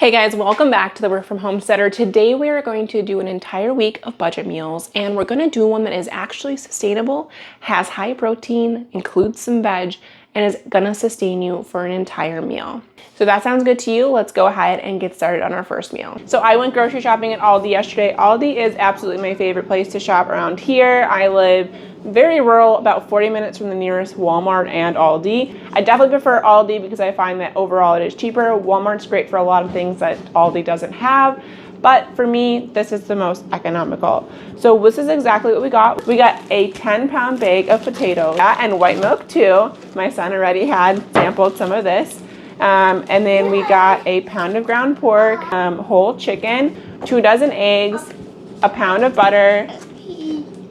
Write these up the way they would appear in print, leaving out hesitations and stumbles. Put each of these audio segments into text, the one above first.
Hey guys, welcome back to the Work From Homesteader. Today we are going to do an entire week of budget meals, and we're going to do one that is actually sustainable, has high protein, includes some veg, and is going to sustain you for an entire meal. So that sounds good to you. Let's go ahead and get started on our first meal. So I went grocery shopping at Aldi yesterday. Aldi is absolutely my favorite place to shop around here. I live very rural, about 40 minutes from the nearest Walmart and Aldi. I definitely prefer Aldi because I find that overall it is cheaper. Walmart's great for a lot of things that Aldi doesn't have, but for me, this is the most economical. So this is exactly what we got. We got a 10-pound bag of potatoes and white milk too. My son already had sampled some of this. And then we got a pound of ground pork, whole chicken, 2 dozen eggs, a pound of butter,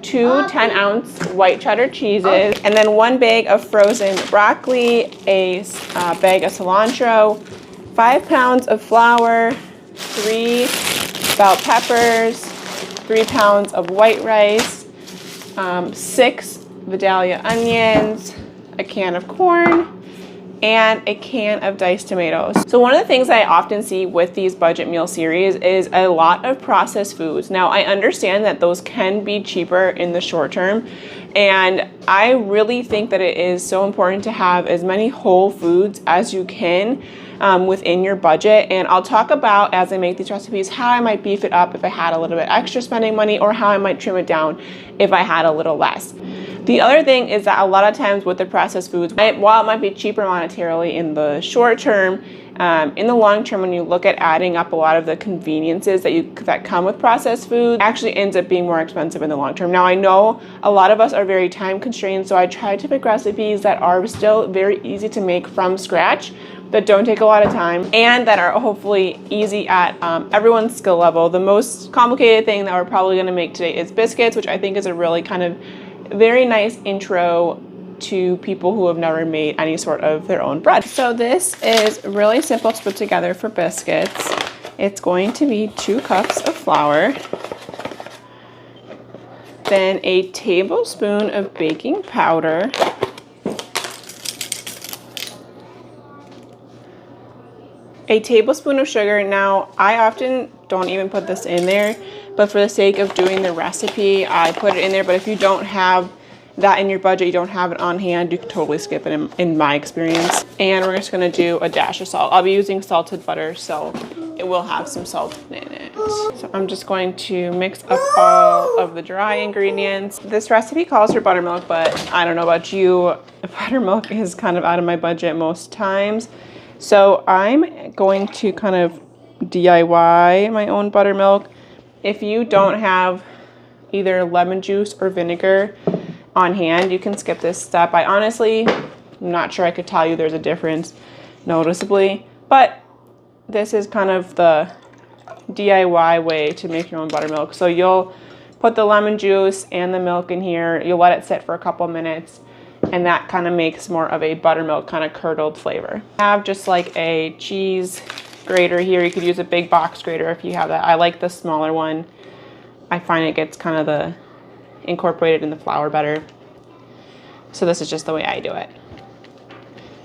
2 10-ounce white cheddar cheeses, and then 1 bag of frozen broccoli, a bag of cilantro, 5 pounds of flour, 3 bell peppers, 3 pounds of white rice, 6 Vidalia onions, a can of corn, and a can of diced tomatoes. So one of the things I often see with these budget meal series is a lot of processed foods. Now I understand that those can be cheaper in the short term, and I really think that it is so important to have as many whole foods as you can within your budget. And I'll talk about, as I make these recipes, how I might beef it up if I had a little bit extra spending money, or how I might trim it down if I had a little less. The other thing is that a lot of times with the processed foods, while it might be cheaper monetarily in the short term, in the long term, when you look at adding up a lot of the conveniences that come with processed food, it actually ends up being more expensive in the long term. Now I know a lot of us are very time constrained, so I try to pick recipes that are still very easy to make from scratch, that don't take a lot of time, and that are hopefully easy at everyone's skill level. The most complicated thing that we're probably going to make today is biscuits, which I think is a really kind of very nice intro to people who have never made any sort of their own bread. So this is really simple to put together for biscuits. It's going to be 2 cups of flour, then a tablespoon of baking powder, a tablespoon of sugar. Now, I often don't even put this in there, but for the sake of doing the recipe, I put it in there. But if you don't have that in your budget, you don't have it on hand, you can totally skip it in my experience. And we're just gonna do a dash of salt. I'll be using salted butter, so it will have some salt in it. So I'm just going to mix up all of the dry ingredients. This recipe calls for buttermilk, but I don't know about you, buttermilk is kind of out of my budget most times. So I'm going to kind of DIY my own buttermilk. If you don't have either lemon juice or vinegar on hand, you can skip this step. I honestly, I'm not sure I could tell you there's a difference noticeably, but this is kind of the DIY way to make your own buttermilk. So you'll put the lemon juice and the milk in here, you'll let it sit for a couple minutes, and that kind of makes more of a buttermilk kind of curdled flavor. I have just like a cheese grater here. You could use a big box grater if you have that. I like the smaller one. I find it gets kind of incorporated in the flour better. So this is just the way I do it.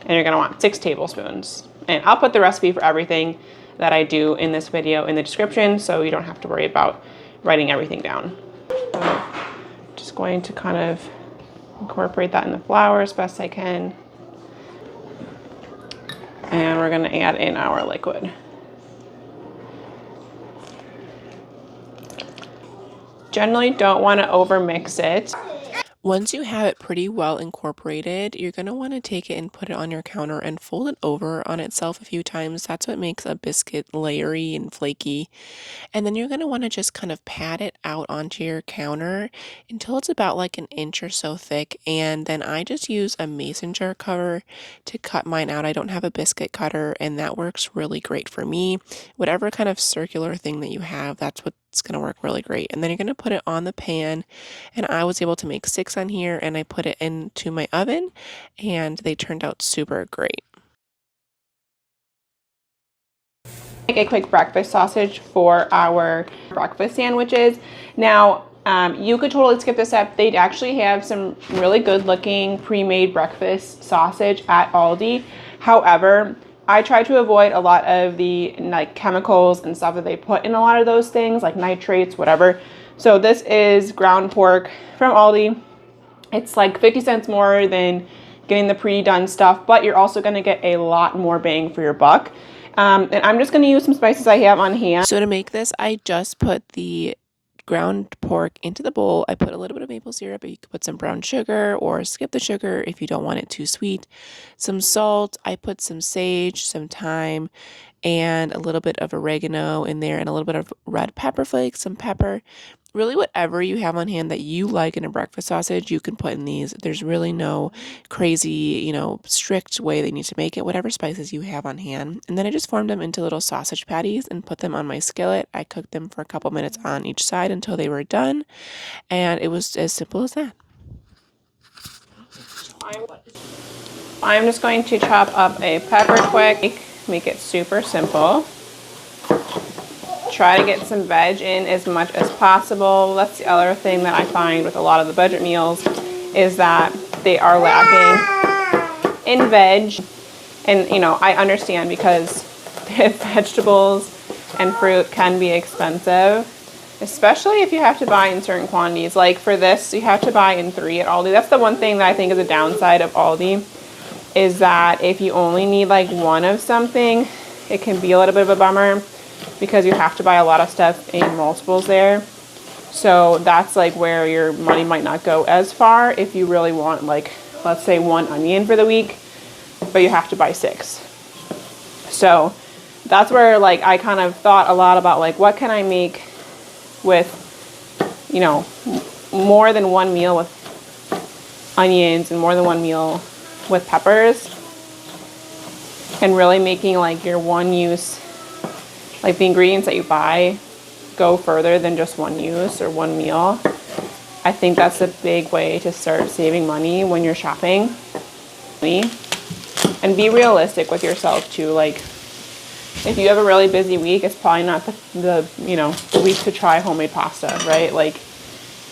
And you're gonna want 6 tablespoons. And I'll put the recipe for everything that I do in this video in the description, so you don't have to worry about writing everything down. So just going to kind of incorporate that in the flour as best I can. And we're gonna add in our liquid. Generally don't want to over mix it. Once you have it pretty well incorporated, you're going to want to take it and put it on your counter and fold it over on itself a few times. That's what makes a biscuit layery and flaky. And then you're going to want to just kind of pat it out onto your counter until it's about like an inch or so thick. And then I just use a mason jar cover to cut mine out. I don't have a biscuit cutter, and that works really great for me. Whatever kind of circular thing that you have, that's what's going to work really great. And then you're going to put it on the pan, and I was able to make 6 on here, and I put it into my oven, and they turned out super great. Make a quick breakfast sausage for our breakfast sandwiches. Now, you could totally skip this step. They actually have some really good looking pre-made breakfast sausage at Aldi. However, I try to avoid a lot of the like chemicals and stuff that they put in a lot of those things, like nitrates, whatever. So this is ground pork from Aldi. It's like 50 cents more than getting the pre-done stuff, but you're also gonna get a lot more bang for your buck. And I'm just gonna use some spices I have on hand. So to make this, I just put the ground pork into the bowl. I put a little bit of maple syrup, but you could put some brown sugar or skip the sugar if you don't want it too sweet. Some salt. I put some sage, some thyme, and a little bit of oregano in there, and a little bit of red pepper flakes, some pepper. Really, whatever you have on hand that you like in a breakfast sausage, you can put in these. There's really no crazy, strict way they need to make it, whatever spices you have on hand. And then I just formed them into little sausage patties and put them on my skillet. I cooked them for a couple minutes on each side until they were done. And it was as simple as that. I'm just going to chop up a pepper quick, make it super simple. Try to get some veg in as much as possible. That's the other thing that I find with a lot of the budget meals is that they are lacking in veg. And I understand because vegetables and fruit can be expensive, especially if you have to buy in certain quantities. Like for this, you have to buy in 3 at Aldi. That's the one thing that I think is a downside of Aldi, is that if you only need like 1 of something, it can be a little bit of a bummer, because you have to buy a lot of stuff in multiples there. So that's like where your money might not go as far if you really want, like, let's say 1 onion for the week, but you have to buy 6. So that's where like I kind of thought a lot about like what can I make with, more than 1 meal with onions and more than 1 meal with peppers, and really making like your one use, like the ingredients that you buy, go further than just 1 use or 1 meal. I think that's a big way to start saving money when you're shopping. And be realistic with yourself too. Like if you have a really busy week, it's probably not the week to try homemade pasta, right? Like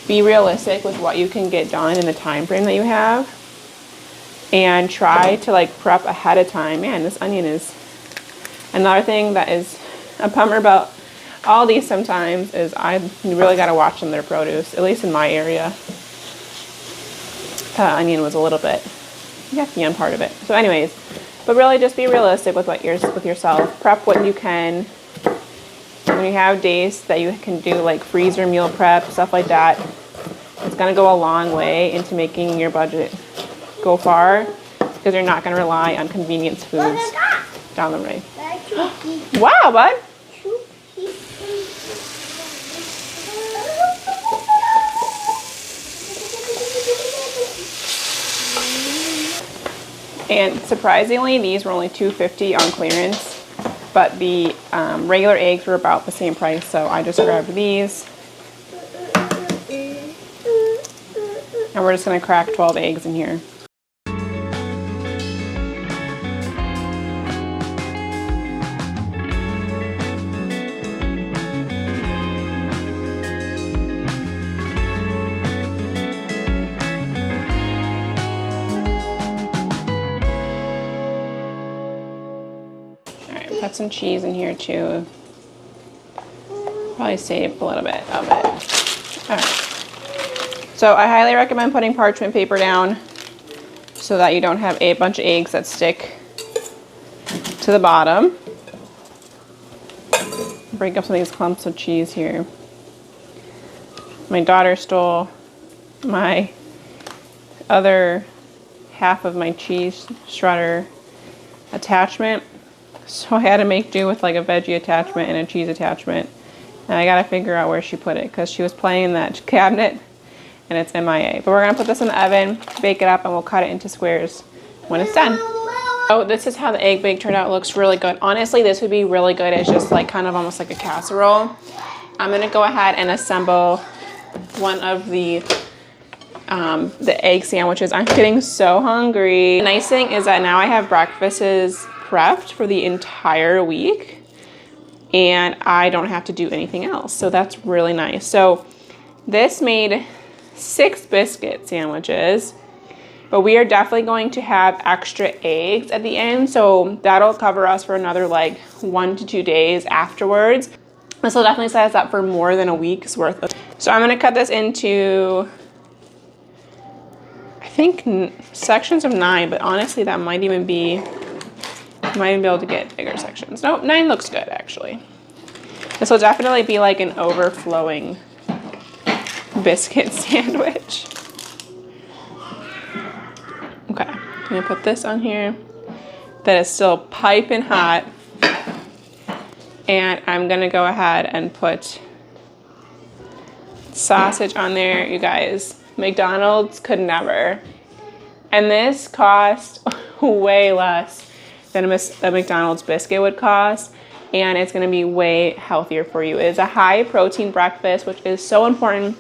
be realistic with what you can get done in the time frame that you have, and try to like prep ahead of time. Man, this onion is another thing that is a bummer about Aldi sometimes, is I really got to watch them their produce, at least in my area. Onion was a little bit yucky on part of it. So anyways, but really just be realistic with with yourself. Prep what you can. When you have days that you can do like freezer meal prep, stuff like that, it's going to go a long way into making your budget go far, because you're not going to rely on convenience foods down the road. Wow, bud. And surprisingly, these were only $2.50 on clearance, but the regular eggs were about the same price, so I just grabbed these. And we're just going to crack 12 eggs in here. Put some cheese in here too. Probably save a little bit of it. All right. So I highly recommend putting parchment paper down so that you don't have a bunch of eggs that stick to the bottom. Break up some of these clumps of cheese here. My daughter stole my other half of my cheese shredder attachment. So I had to make do with like a veggie attachment and a cheese attachment. And I gotta figure out where she put it, because she was playing in that cabinet and it's MIA. But we're gonna put this in the oven, bake it up, and we'll cut it into squares when it's done. So this is how the egg bake turned out. It looks really good. Honestly, this would be really good as just like kind of almost like a casserole. I'm gonna go ahead and assemble one of the egg sandwiches. I'm getting so hungry. The nice thing is that now I have breakfasts prepped for the entire week, and I don't have to do anything else. So that's really nice. So this made 6 biscuit sandwiches, but we are definitely going to have extra eggs at the end, so that'll cover us for another like 1 to 2 days afterwards. This will definitely set us up for more than a week's worth of. So I'm gonna cut this into, I think, sections of 9, but honestly that might even be, might even be able to get bigger sections. No, 9 looks good actually. This will definitely be like an overflowing biscuit sandwich. Okay, I'm gonna put this on here that is still piping hot. And I'm gonna go ahead and put sausage on there. You guys, McDonald's could never. And this cost way less than a McDonald's biscuit would cost. And it's gonna be way healthier for you. It is a high protein breakfast, which is so important,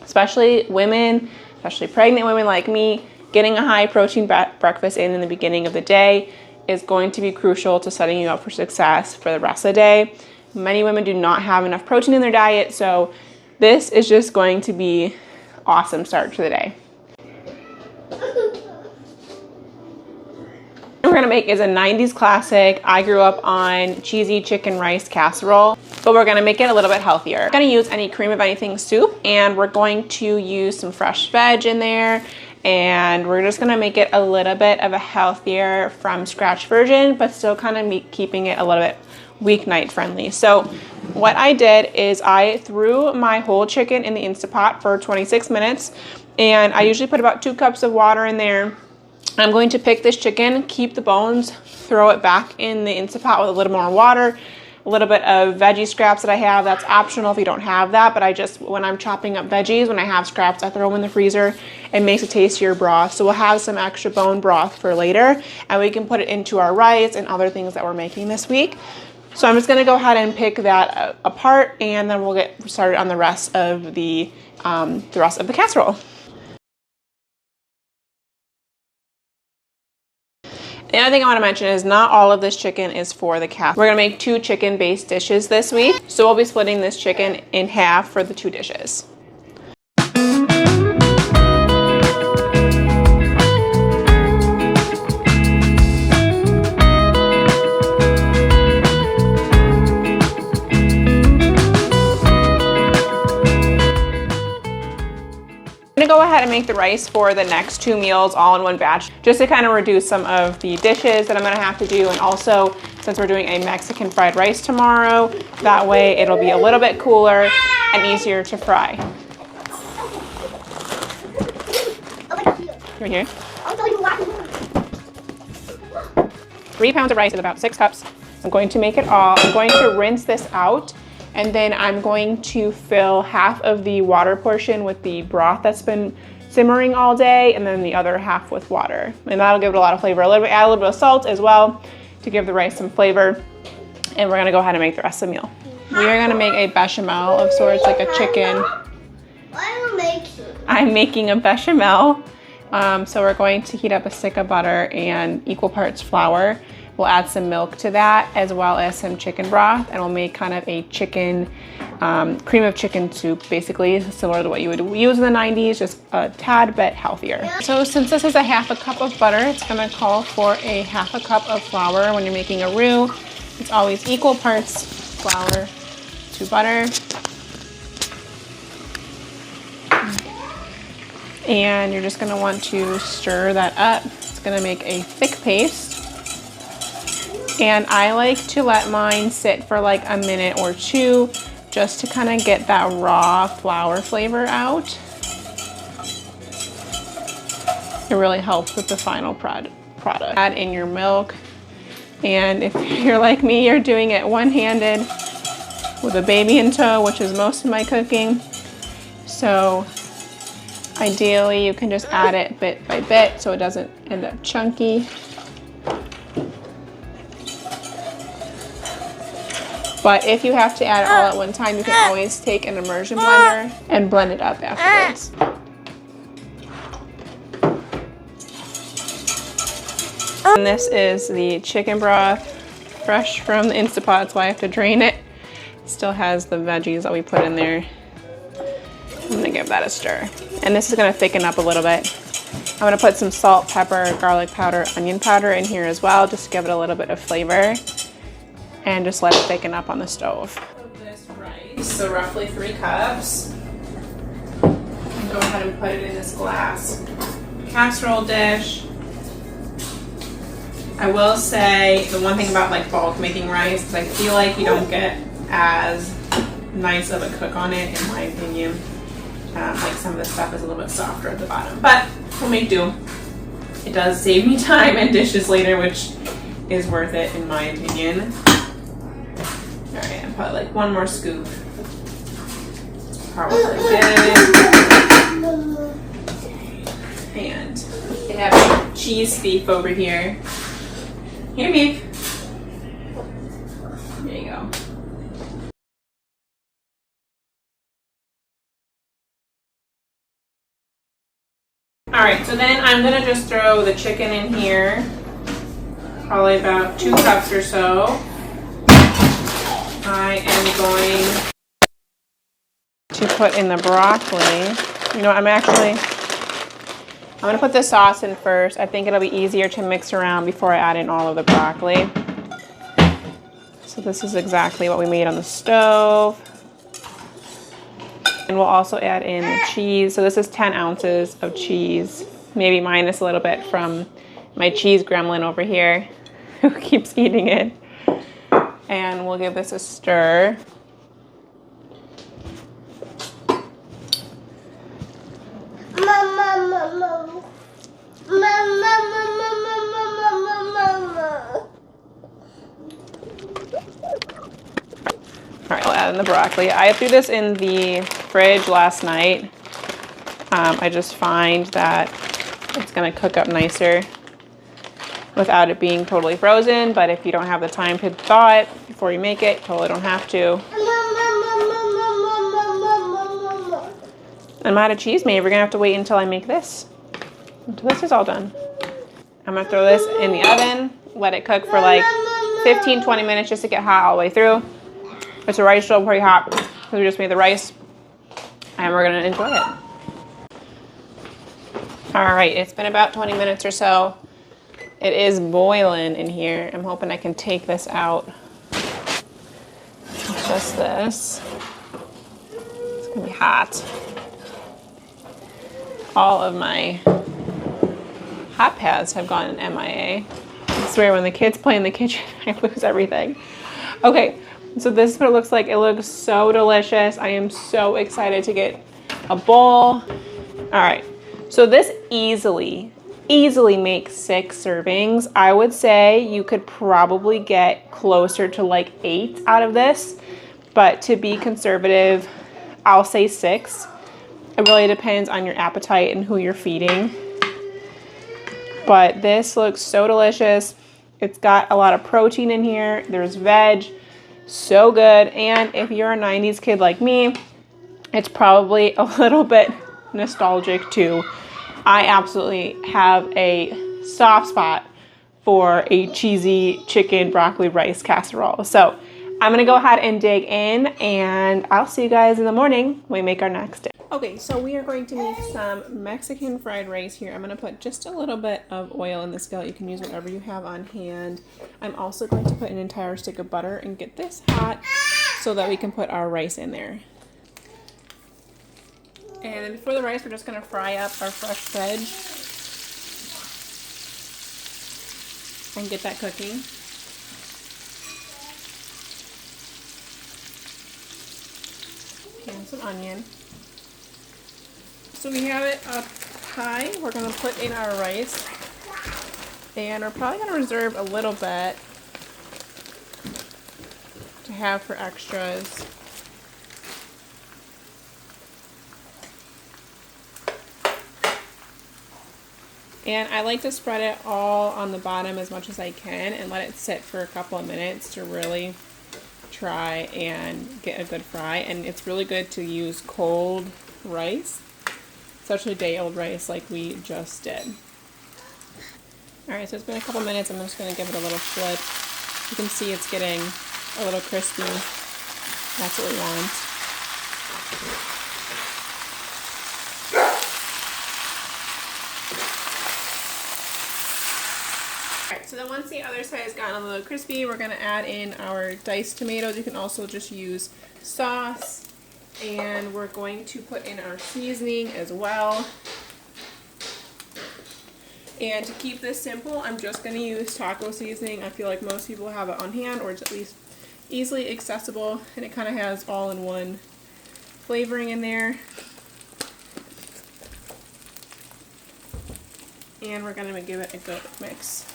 especially women, especially pregnant women like me. Getting a high protein breakfast in the beginning of the day is going to be crucial to setting you up for success for the rest of the day. Many women do not have enough protein in their diet, so this is just going to be awesome start to the day. What we're gonna make is a 90s classic. I grew up on cheesy chicken rice casserole, but we're gonna make it a little bit healthier. We're gonna use any cream of anything soup, and we're going to use some fresh veg in there. And we're just gonna make it a little bit of a healthier from scratch version, but still kind of keeping it a little bit weeknight friendly. So what I did is I threw my whole chicken in the Instant Pot for 26 minutes, and I usually put about 2 cups of water in there. I'm going to pick this chicken, keep the bones, throw it back in the Instant Pot with a little more water, a little bit of veggie scraps that I have. That's optional if you don't have that, but I just, when I'm chopping up veggies, when I have scraps, I throw them in the freezer. It makes a tastier broth. So we'll have some extra bone broth for later, and we can put it into our rice and other things that we're making this week. So I'm just gonna go ahead and pick that apart, and then we'll get started on the rest of the casserole. The other thing I want to mention is not all of this chicken is for the casserole. We're going to make 2 chicken-based dishes this week, so we'll be splitting this chicken in half for the 2 dishes. I'm gonna go ahead and make the rice for the next 2 meals all in one batch, just to kind of reduce some of the dishes that I'm gonna have to do. And also, since we're doing a Mexican fried rice tomorrow, that way it'll be a little bit cooler and easier to fry. Right here. 3 pounds of rice is about 6 cups. I'm going to make it all. I'm going to rinse this out, and then I'm going to fill half of the water portion with the broth that's been simmering all day, and then the other half with water. And that'll give it a lot of flavor. Add a little bit of salt as well to give the rice some flavor. And we're gonna go ahead and make the rest of the meal. We are gonna make a bechamel of sorts, like a chicken. What are you making? I'm making a bechamel. So we're going to heat up a stick of butter and equal parts flour. We'll add some milk to that, as well as some chicken broth, and we'll make kind of a chicken, cream of chicken soup, basically similar to what you would use in the 90s, just a tad bit healthier. So since this is a half a cup of butter, it's gonna call for a half a cup of flour. When you're making a roux, it's always equal parts flour to butter. And you're just gonna want to stir that up. It's gonna make a thick paste. And I like to let mine sit for like a minute or 2 just to kind of get that raw flour flavor out. It really helps with the final product. Add in your milk. And if you're like me, you're doing it one-handed with a baby in tow, which is most of my cooking. So ideally you can just add it bit by bit so it doesn't end up chunky. But if you have to add it all at one time, you can always take an immersion blender and blend it up afterwards. And this is the chicken broth, fresh from the Instant Pot, so I have to drain it. It still has the veggies that we put in there. I'm gonna give that a stir. And this is gonna thicken up a little bit. I'm gonna put some salt, pepper, garlic powder, onion powder in here as well, just to give it a little bit of flavor. And just let it thicken up on the stove. This rice, so roughly 3 cups. And go ahead and put it in this glass casserole dish. I will say the one thing about like bulk making rice is I feel like you don't get as nice of a cook on it, in my opinion. Like some of the stuff is a little bit softer at the bottom, but we'll make do. It does save me time and dishes later, which is worth it in my opinion. All right, and put like 1 more scoop. Probably good. And I have cheese thief over here. Here, Meek. There you go. All right, so then I'm gonna just throw the chicken in here. Probably about 2 cups or so. I am going to put in the broccoli. You know, I'm gonna put the sauce in first. I think it'll be easier to mix around before I add in all of the broccoli. So this is exactly what we made on the stove. And we'll also add in the cheese. So this is 10 ounces of cheese, maybe minus a little bit from my cheese gremlin over here who keeps eating it. And we'll give this a stir. All right, I'll add in the broccoli. I threw this in the fridge last night. I just find that it's gonna cook up nicer without it being totally frozen, but if you don't have the time to thaw it before you make it, you totally don't have to. I'm out of cheese made. We're gonna have to wait until I make this. Until this is all done. I'm gonna throw this in the oven, let it cook for like 15-20 minutes just to get hot all the way through. It's a rice still pretty hot because we just made the rice and we're gonna enjoy it. All right, it's been about 20 minutes or so. It is boiling in here. I'm hoping I can take this out. Just this. It's gonna be hot. All of my hot pads have gone MIA. I swear when the kids play in the kitchen, I lose everything. Okay, so this is what it looks like. It looks so delicious. I am so excited to get a bowl. All right, so this easily makes 6 servings. I would say you could probably get closer to like 8 out of this, but to be conservative, I'll say 6. It really depends on your appetite and who you're feeding. But this looks so delicious. It's got a lot of protein in here. There's veg, so good. And if you're a 90s kid like me, it's probably a little bit nostalgic too. I absolutely have a soft spot for a cheesy chicken broccoli rice casserole. So I'm gonna go ahead and dig in and I'll see you guys in the morning when we make our next dish. Okay, so we are going to make some Mexican fried rice here. I'm gonna put just a little bit of oil in the skillet. You can use whatever you have on hand. I'm also going to put an entire stick of butter and get this hot so that we can put our rice in there. And for the rice, we're just gonna fry up our fresh veg and get that cooking. And some onion. So we have it up high. We're gonna put in our rice. And we're probably gonna reserve a little bit to have for extras. And I like to spread it all on the bottom as much as I can and let it sit for a couple of minutes to really try and get a good fry. And it's really good to use cold rice, especially day-old rice like we just did. Alright, so it's been a couple minutes. I'm just going to give it a little flip. You can see it's getting a little crispy. That's what we want. Alright, so then once the other side has gotten a little crispy, we're going to add in our diced tomatoes. You can also just use sauce. And we're going to put in our seasoning as well. And to keep this simple, I'm just going to use taco seasoning. I feel like most people have it on hand, or it's at least easily accessible, and it kind of has all-in-one flavoring in there. And we're going to give it a good mix.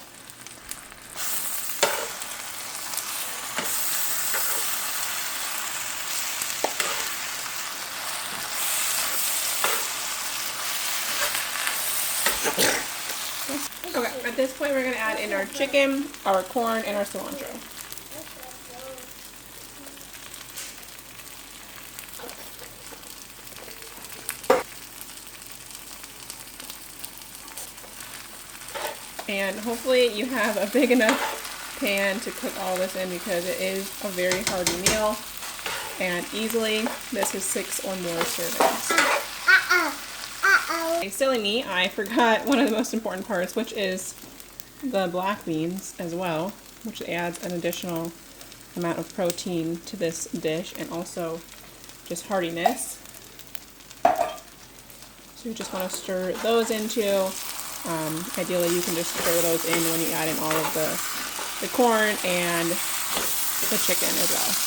Okay, at this point we're going to add in our chicken, our corn, and our cilantro. And hopefully you have a big enough pan to cook all this in, because it is a very hearty meal. And easily, this is 6 or more servings. Silly me, I forgot one of the most important parts, which is the black beans as well, which adds an additional amount of protein to this dish and also just heartiness. So you just want to stir those in too. Ideally you can just stir those in when you add in all of the corn and the chicken as well.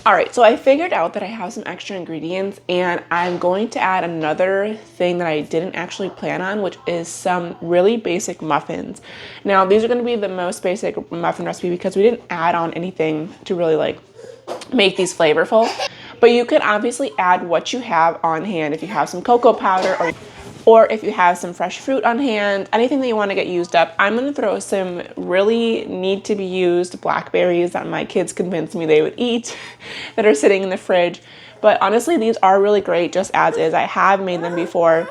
Alright, so I figured out that I have some extra ingredients, and I'm going to add another thing that I didn't actually plan on, which is some really basic muffins. Now, these are going to be the most basic muffin recipe because we didn't add on anything to really like make these flavorful. But you could obviously add what you have on hand. If you have some cocoa powder, or if you have some fresh fruit on hand, anything that you want to get used up. I'm going to throw some really need to be used blackberries that my kids convinced me they would eat that are sitting in the fridge. But honestly, these are really great just as is. I have made them before.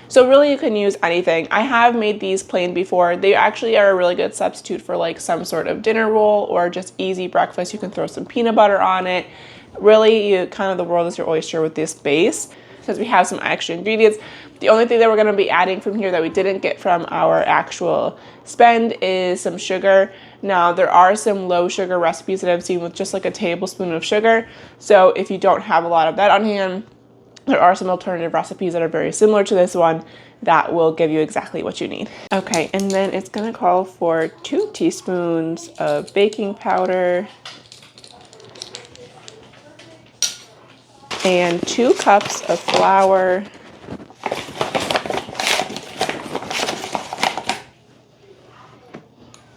So really you can use anything. I have made these plain before. They actually are a really good substitute for like some sort of dinner roll or just easy breakfast. You can throw some peanut butter on it. Really, kind of the world is your oyster with this base, because we have some extra ingredients. The only thing that we're going to be adding from here that we didn't get from our actual spend is some sugar. Now, there are some low sugar recipes that I've seen with just like a tablespoon of sugar. So if you don't have a lot of that on hand, there are some alternative recipes that are very similar to this one that will give you exactly what you need. Okay, and then it's going to call for 2 teaspoons of baking powder and 2 cups of flour.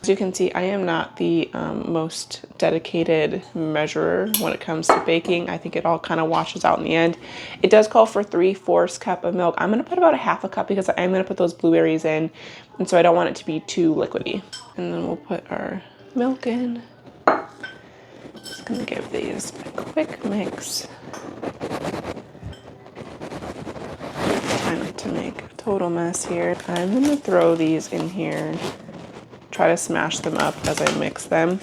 As you can see, I am not the most dedicated measurer when it comes to baking. I think it all kind of washes out in the end. It does call for 3/4 cup of milk. I'm going to put about a 1/2 cup because I'm going to put those blueberries in, and so I don't want it to be too liquidy. And then we'll put our milk in. Just going to give these a quick mix. Try not to make a total mess here. I'm going to throw these in here. Try to smash them up as I mix them.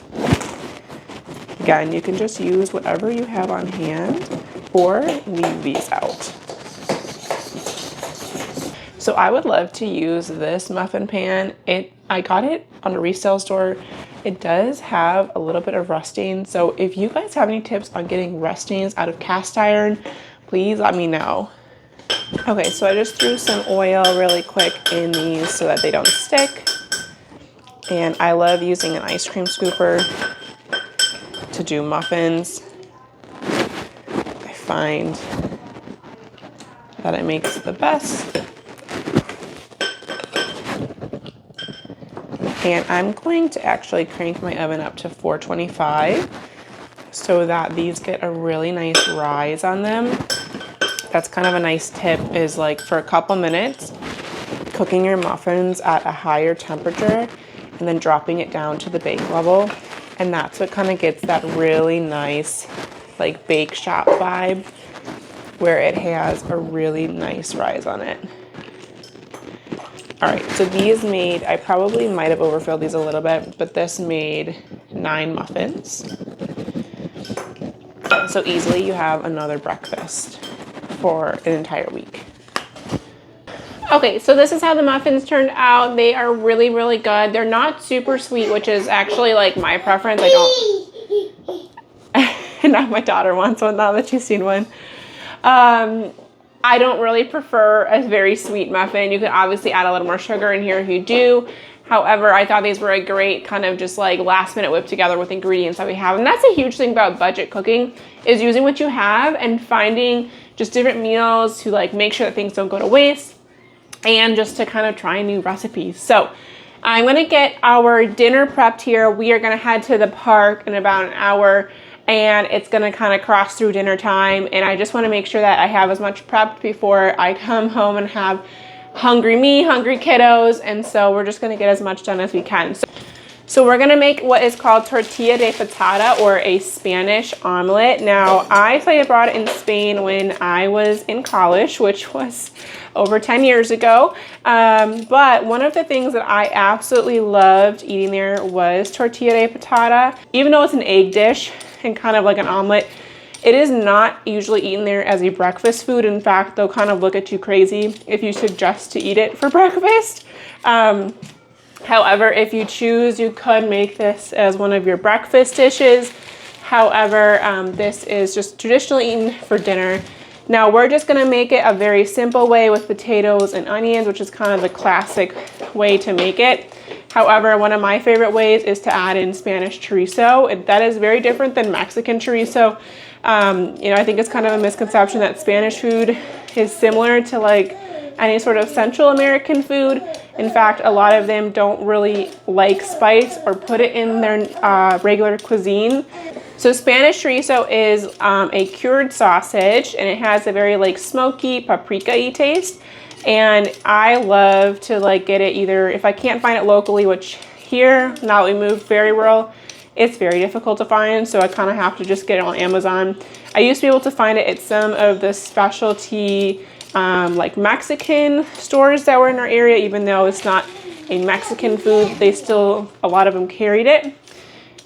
Again, you can just use whatever you have on hand or leave these out. So I would love to use this muffin pan. I got it on a resale store. It does have a little bit of rusting. So if you guys have any tips on getting rustings out of cast iron, please let me know. Okay, so I just threw some oil really quick in these so that they don't stick. And I love using an ice cream scooper to do muffins. I find that it makes the best. And I'm going to actually crank my oven up to 425 so that these get a really nice rise on them. That's kind of a nice tip, is like for a couple minutes, cooking your muffins at a higher temperature and then dropping it down to the bake level. And that's what kind of gets that really nice like bake shop vibe where it has a really nice rise on it. All right, so these made, I probably might have overfilled these a little bit, but this made 9 muffins. So easily you have another breakfast for an entire week. Okay, so this is how the muffins turned out. They are really, really good. They're not super sweet, which is actually like my preference. I don't, now my daughter wants one now that she's seen one. I don't really prefer a very sweet muffin. You can obviously add a little more sugar in here if you do. However, I thought these were a great kind of just like last minute whip together with ingredients that we have. And that's a huge thing about budget cooking, is using what you have and finding just different meals to like make sure that things don't go to waste and just to kind of try new recipes. So I'm gonna get our dinner prepped here. We are gonna head to the park in about an hour, and it's gonna kind of cross through dinner time. And I just wanna make sure that I have as much prepped before I come home and have hungry me, hungry kiddos. And so we're just gonna get as much done as we can. So we're gonna make what is called tortilla de patata, or a Spanish omelet. Now, I say I brought it in Spain when I was in college, which was over 10 years ago. But one of the things that I absolutely loved eating there was tortilla de patata. Even though it's an egg dish and kind of like an omelet, it is not usually eaten there as a breakfast food. In fact, they'll kind of look at you crazy if you suggest to eat it for breakfast. However, if you choose, you could make this as one of your breakfast dishes. However, this is just traditionally eaten for dinner. Now we're just gonna make it a very simple way with potatoes and onions, which is kind of the classic way to make it. However, one of my favorite ways is to add in Spanish chorizo. That is very different than Mexican chorizo. You know, I think it's kind of a misconception that Spanish food is similar to like any sort of Central American food. In fact, a lot of them don't really like spice or put it in their regular cuisine. So Spanish chorizo is a cured sausage, and it has a very like smoky, paprika-y taste. And I love to like get it either, if I can't find it locally, which here, now that we moved very rural, it's very difficult to find, so I kind of have to just get it on Amazon. I used to be able to find it at some of the specialty like Mexican stores that were in our area. Even though it's not a Mexican food, they still, a lot of them carried it.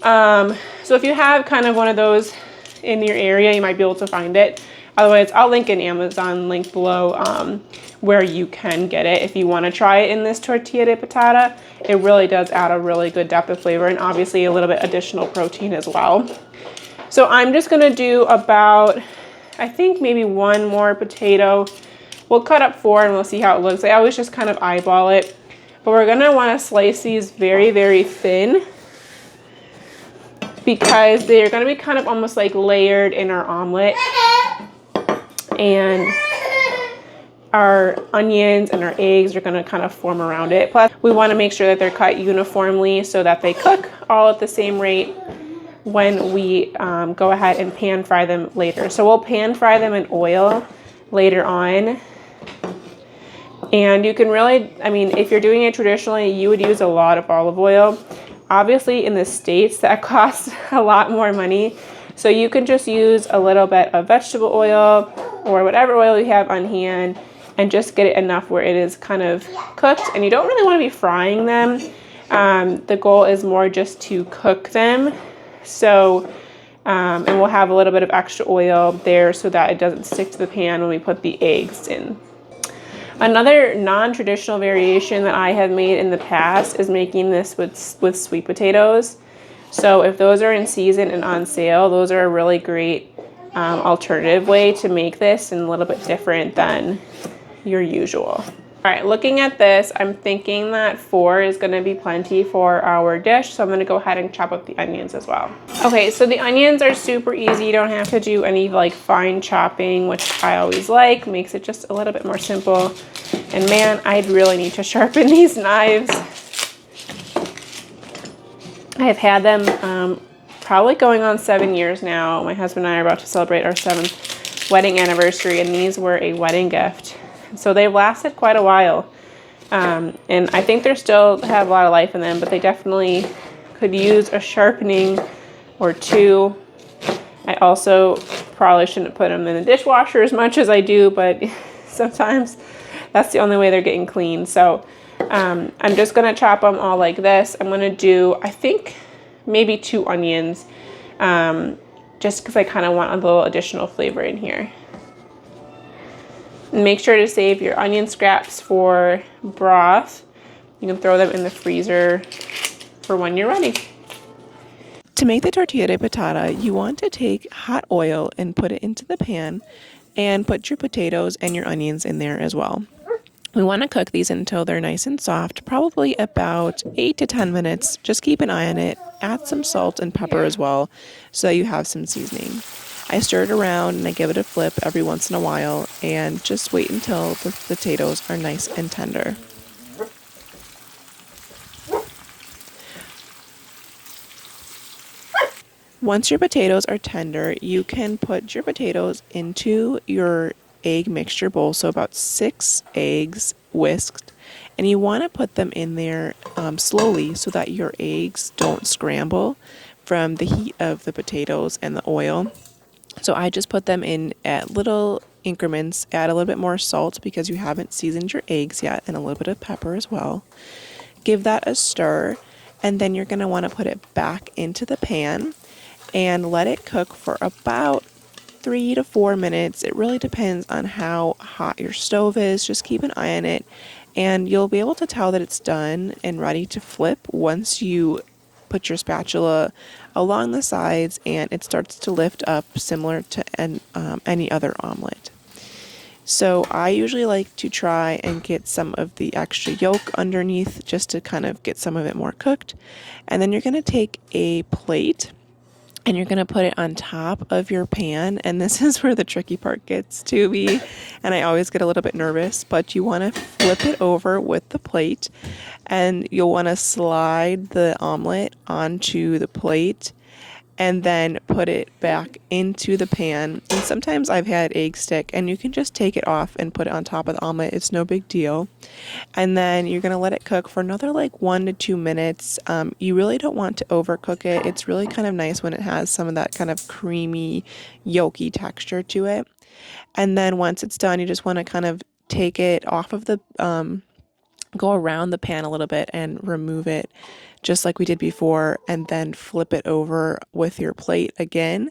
So if you have kind of one of those in your area, you might be able to find it. Otherwise, I'll link an Amazon link below where you can get it if you want to try it in this tortilla de patata. It really does add a really good depth of flavor, and obviously a little bit additional protein as well. So I'm just going to do about, I think maybe one more potato. We'll cut up 4 and we'll see how it looks. I always just kind of eyeball it. But we're going to want to slice these very, very thin, because they're going to be kind of almost like layered in our omelet. And our onions and our eggs are going to kind of form around it. Plus, we want to make sure that they're cut uniformly so that they cook all at the same rate when we go ahead and pan fry them later. So we'll pan fry them in oil later on. And you can really, I mean, if you're doing it traditionally, you would use a lot of olive oil. Obviously, in the States, that costs a lot more money. So you can just use a little bit of vegetable oil or whatever oil you have on hand, and just get it enough where it is kind of cooked. And you don't really want to be frying them. The goal is more just to cook them. So, and we'll have a little bit of extra oil there so that it doesn't stick to the pan when we put the eggs in. Another non-traditional variation that I have made in the past is making this with sweet potatoes. So if those are in season and on sale, those are a really great alternative way to make this, and a little bit different than your usual. All right, looking at this, I'm thinking that 4 is going to be plenty for our dish, so I'm going to go ahead and chop up the onions as well. Okay, so the onions are super easy. You don't have to do any like fine chopping, which I always like. Makes it just a little bit more simple. And man, I'd really need to sharpen these knives. I've had them probably going on 7 years now. My husband and I are about to celebrate our 7th wedding anniversary, and these were a wedding gift. So they've lasted quite a while. And I think they still have a lot of life in them, but they definitely could use a sharpening or 2. I also probably shouldn't put them in the dishwasher as much as I do, but sometimes that's the only way they're getting clean. So I'm just gonna chop them all like this. I'm gonna do, I think, maybe 2 onions, just because I kind of want a little additional flavor in here. And make sure to save your onion scraps for broth. You can throw them in the freezer for when you're ready. To make the tortilla de patata, you want to take hot oil and put it into the pan and put your potatoes and your onions in there as well. We want to cook these until they're nice and soft, probably about 8 to 10 minutes. Just keep an eye on it. Add some salt and pepper as well so that you have some seasoning. I stir it around and I give it a flip every once in a while and just wait until the potatoes are nice and tender. Once your potatoes are tender, you can put your potatoes into your egg mixture bowl, so about 6 eggs whisked, and you want to put them in there slowly so that your eggs don't scramble from the heat of the potatoes and the oil. So I just put them in at little increments, add a little bit more salt because you haven't seasoned your eggs yet, and a little bit of pepper as well. Give that a stir, and then you're going to want to put it back into the pan and let it cook for about 3 to 4 minutes. It really depends on how hot your stove is. Just keep an eye on it, and you'll be able to tell that it's done and ready to flip once you put your spatula along the sides and it starts to lift up, similar to any other omelet. So I usually like to try and get some of the extra yolk underneath just to kind of get some of it more cooked. And then you're going to take a plate and you're going to put it on top of your pan. And this is where the tricky part gets to be. And I always get a little bit nervous, but you want to flip it over with the plate and you'll want to slide the omelet onto the plate and then put it back into the pan. And sometimes I've had egg stick and you can just take it off and put it on top of the omelet. It's no big deal. And then you're gonna let it cook for another like 1 to 2 minutes. You really don't want to overcook it. It's really kind of nice when it has some of that kind of creamy, yolky texture to it. And then once it's done, you just wanna kind of take it off of the, go around the pan a little bit and remove it just like we did before, and then flip it over with your plate again.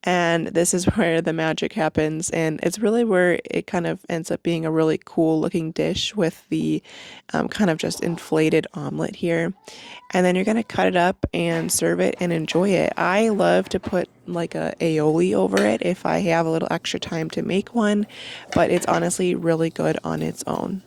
And this is where the magic happens, and it's really where it kind of ends up being a really cool looking dish with the kind of just inflated omelet here. And then you're going to cut it up and serve it and enjoy it. I love to put like a aioli over it if I have a little extra time to make one, but it's honestly really good on its own.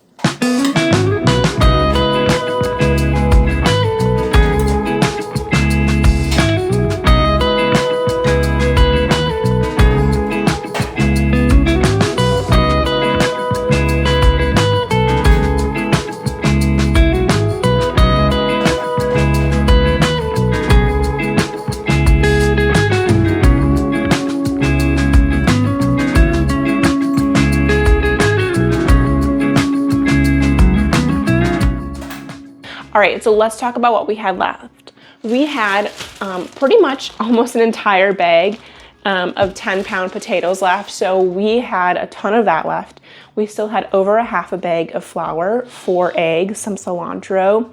All right, so let's talk about what we had left. We had pretty much almost an entire bag of 10-pound potatoes left, so we had a ton of that left. We still had over a half a bag of flour, 4 eggs, some cilantro,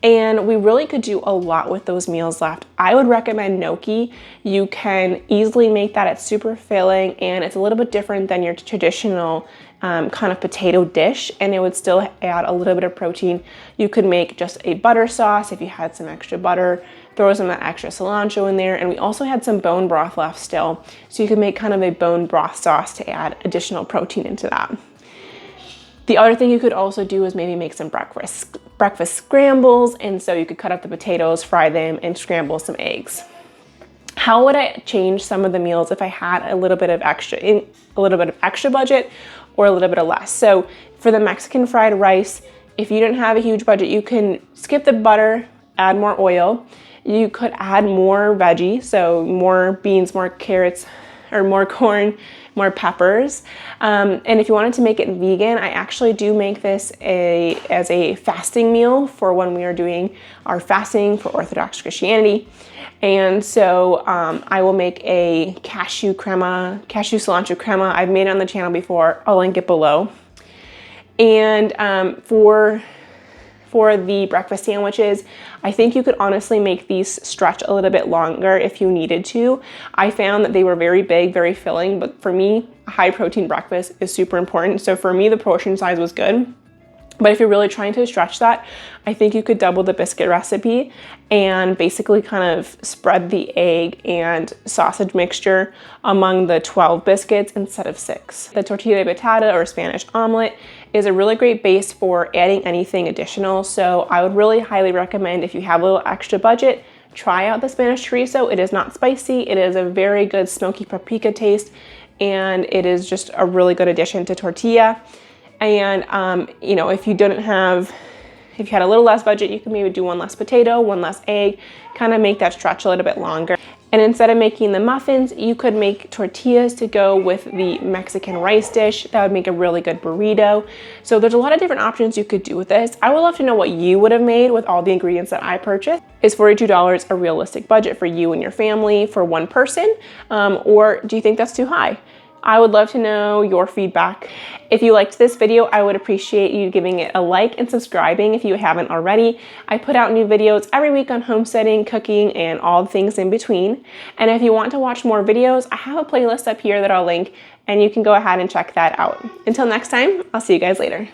and we really could do a lot with those meals left. I would recommend gnocchi. You can easily make that. It's super filling and it's a little bit different than your traditional kind of potato dish, and it would still add a little bit of protein. You could make just a butter sauce if you had some extra butter, throw some of that extra cilantro in there, and we also had some bone broth left still, so you could make kind of a bone broth sauce to add additional protein into that. The other thing you could also do is maybe make some breakfast scrambles, and so you could cut up the potatoes, fry them, and scramble some eggs. How would I change some of the meals if I had a little bit of extra budget or a little bit of less? So for the Mexican fried rice, if you didn't have a huge budget, you can skip the butter, add more oil. You could add more veggies, so more beans, more carrots, or more corn, more peppers. And if you wanted to make it vegan, I actually do make this as a fasting meal for when we are doing our fasting for Orthodox Christianity. And so I will make a cashew cilantro crema. I've made it on the channel before. I'll link it below. And for for the breakfast sandwiches. I think you could honestly make these stretch a little bit longer if you needed to. I found that they were very big, very filling, but for me, a high protein breakfast is super important. So for me, the portion size was good. But if you're really trying to stretch that, I think you could double the biscuit recipe and basically kind of spread the egg and sausage mixture among the 12 biscuits instead of 6. The tortilla de patata or Spanish omelet is a really great base for adding anything additional. So I would really highly recommend, if you have a little extra budget, try out the Spanish chorizo. It is not spicy. It is a very good smoky paprika taste, and it is just a really good addition to tortilla. And, you know, if you had a little less budget, you could maybe do one less potato, one less egg, kind of make that stretch a little bit longer. And instead of making the muffins, you could make tortillas to go with the Mexican rice dish. That would make a really good burrito. So there's a lot of different options you could do with this. I would love to know what you would have made with all the ingredients that I purchased. Is $42 a realistic budget for you and your family for one person? Or do you think that's too high? I would love to know your feedback. If you liked this video, I would appreciate you giving it a like and subscribing if you haven't already. I put out new videos every week on homesteading, cooking, and all the things in between. And if you want to watch more videos, I have a playlist up here that I'll link, and you can go ahead and check that out. Until next time, I'll see you guys later.